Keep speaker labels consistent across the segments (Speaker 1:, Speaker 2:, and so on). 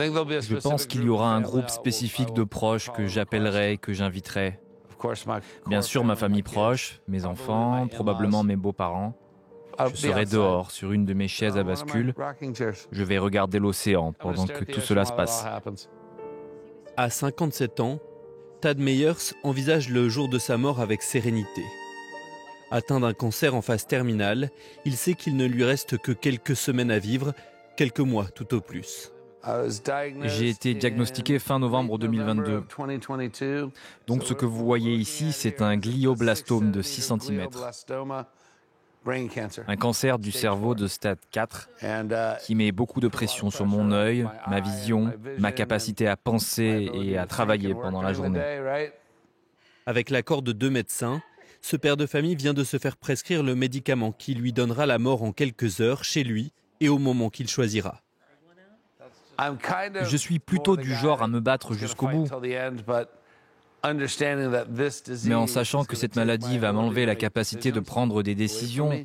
Speaker 1: Je pense qu'il y aura un groupe spécifique de proches que j'appellerai et que j'inviterai. Bien sûr, ma famille proche, mes enfants, probablement mes beaux-parents. Je serai dehors, sur une de mes chaises à bascule. Je vais regarder l'océan pendant que tout cela se passe.
Speaker 2: À 57 ans, Thad Meyers envisage le jour de sa mort avec sérénité. Atteint d'un cancer en phase terminale, il sait qu'il ne lui reste que quelques semaines à vivre, quelques mois tout au plus.
Speaker 1: J'ai été diagnostiqué fin novembre 2022. Donc ce que vous voyez ici, c'est un glioblastome de 6 cm. Un cancer du cerveau de stade 4 qui met beaucoup de pression sur mon œil, ma vision, ma capacité à penser et à travailler pendant la journée.
Speaker 2: Avec l'accord de 2 médecins, ce père de famille vient de se faire prescrire le médicament qui lui donnera la mort en quelques heures chez lui et au moment qu'il choisira.
Speaker 1: Je suis plutôt du genre à me battre jusqu'au bout. Mais en sachant que cette maladie va m'enlever la capacité de prendre des décisions,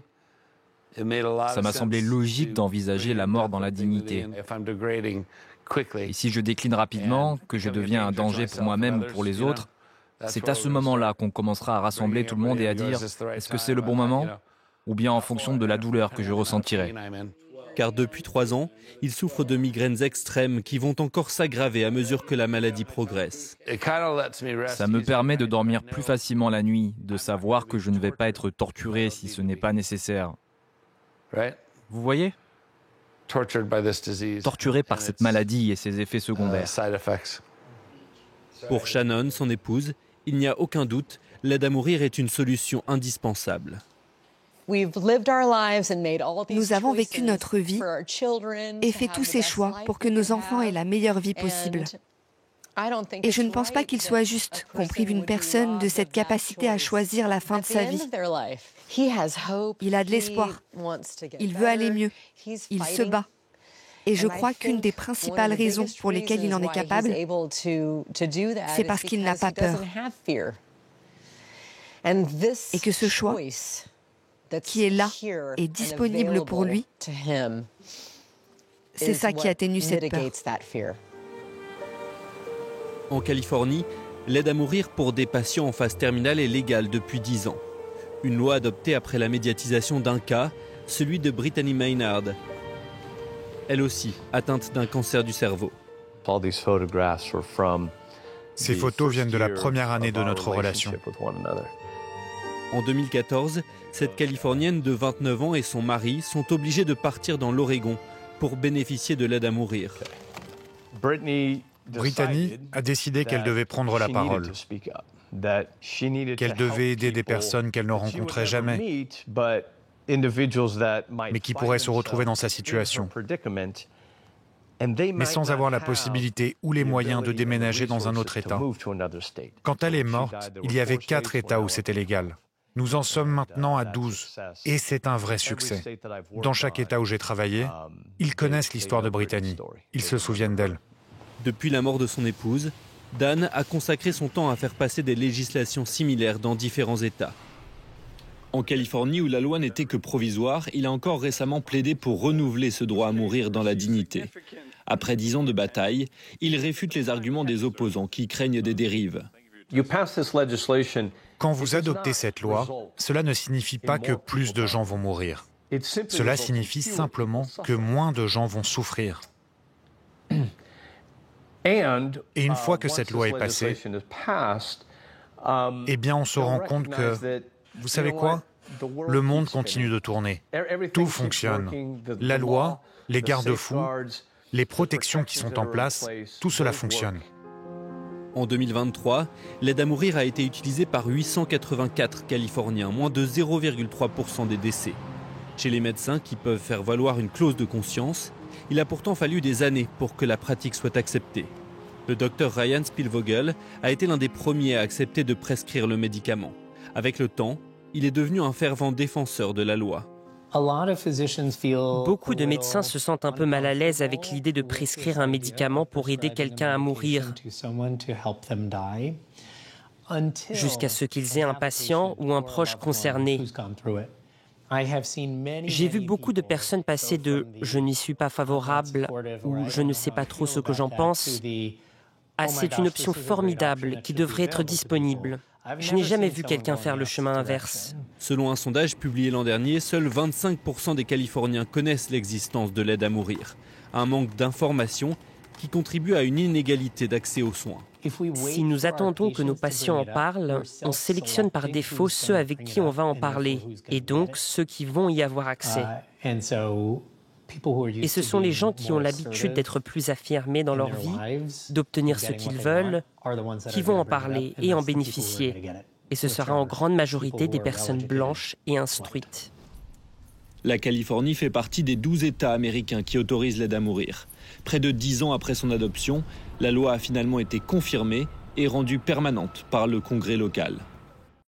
Speaker 1: ça m'a semblé logique d'envisager la mort dans la dignité. Et si je décline rapidement, que je deviens un danger pour moi-même ou pour les autres, c'est à ce moment-là qu'on commencera à rassembler tout le monde et à dire « Est-ce que c'est le bon moment ?» ou bien en fonction de la douleur que je ressentirai.
Speaker 2: Car depuis 3 ans, il souffre de migraines extrêmes qui vont encore s'aggraver à mesure que la maladie progresse.
Speaker 1: Ça me permet de dormir plus facilement la nuit, de savoir que je ne vais pas être torturé si ce n'est pas nécessaire. Vous voyez ? Torturé par cette maladie et ses effets secondaires.
Speaker 2: Pour Shannon, son épouse, il n'y a aucun doute, l'aide à mourir est une solution indispensable.
Speaker 3: Nous avons vécu notre vie et fait tous ces choix pour que nos enfants aient la meilleure vie possible. Et je ne pense pas qu'il soit juste qu'on prive une personne de cette capacité à choisir la fin de sa vie. Il a de l'espoir. Il veut aller mieux. Il se bat. Et je crois qu'une des principales raisons pour lesquelles il en est capable, c'est parce qu'il n'a pas peur. Et que ce choix, qui est là et disponible pour lui, c'est ça qui atténue cette peur.
Speaker 2: En Californie, l'aide à mourir pour des patients en phase terminale est légale depuis 10 ans. Une loi adoptée après la médiatisation d'un cas, celui de Brittany Maynard, elle aussi atteinte d'un cancer du cerveau.
Speaker 4: Ces photos viennent de la première année de notre relation.
Speaker 2: En 2014, cette Californienne de 29 ans et son mari sont obligés de partir dans l'Oregon pour bénéficier de l'aide à mourir.
Speaker 4: Brittany a décidé qu'elle devait prendre la parole, qu'elle devait aider des personnes qu'elle ne rencontrait jamais, mais qui pourraient se retrouver dans sa situation, mais sans avoir la possibilité ou les moyens de déménager dans un autre État. Quand elle est morte, il y avait 4 États où c'était légal. Nous en sommes maintenant à 12, et c'est un vrai succès. Dans chaque État où j'ai travaillé, ils connaissent l'histoire de Brittany, ils se souviennent d'elle.
Speaker 2: Depuis la mort de son épouse, Dan a consacré son temps à faire passer des législations similaires dans différents États. En Californie, où la loi n'était que provisoire, il a encore récemment plaidé pour renouveler ce droit à mourir dans la dignité. Après 10 ans de bataille, il réfute les arguments des opposants qui craignent des dérives.
Speaker 4: Quand vous adoptez cette loi, cela ne signifie pas que plus de gens vont mourir. Cela signifie simplement que moins de gens vont souffrir. Et une fois que cette loi est passée, eh bien on se rend compte que, vous savez quoi ? Le monde continue de tourner. Tout fonctionne. La loi, les garde-fous, les protections qui sont en place, tout cela fonctionne.
Speaker 2: En 2023, l'aide à mourir a été utilisée par 884 Californiens, moins de 0,3% des décès. Chez les médecins qui peuvent faire valoir une clause de conscience, il a pourtant fallu des années pour que la pratique soit acceptée. Le docteur Ryan Spielvogel a été l'un des premiers à accepter de prescrire le médicament. Avec le temps, il est devenu un fervent défenseur de la loi.
Speaker 5: Beaucoup de médecins se sentent un peu mal à l'aise avec l'idée de prescrire un médicament pour aider quelqu'un à mourir, jusqu'à ce qu'ils aient un patient ou un proche concerné. J'ai vu beaucoup de personnes passer de « je n'y suis pas favorable » ou « je ne sais pas trop ce que j'en pense » à « c'est une option formidable qui devrait être disponible ». Je n'ai jamais vu quelqu'un faire le chemin inverse.
Speaker 2: Selon un sondage publié l'an dernier, seuls 25% des Californiens connaissent l'existence de l'aide à mourir. Un manque d'information qui contribue à une inégalité d'accès aux soins.
Speaker 5: Si nous attendons que nos patients en parlent, on sélectionne par défaut ceux avec qui on va en parler, et donc ceux qui vont y avoir accès. Et ce sont les gens qui ont l'habitude d'être plus affirmés dans leur vie, d'obtenir ce qu'ils veulent, qui vont en parler et en bénéficier. Et ce sera en grande majorité des personnes blanches et instruites.
Speaker 2: La Californie fait partie des 12 États américains qui autorisent l'aide à mourir. Près de 10 ans après son adoption, la loi a finalement été confirmée et rendue permanente par le Congrès local.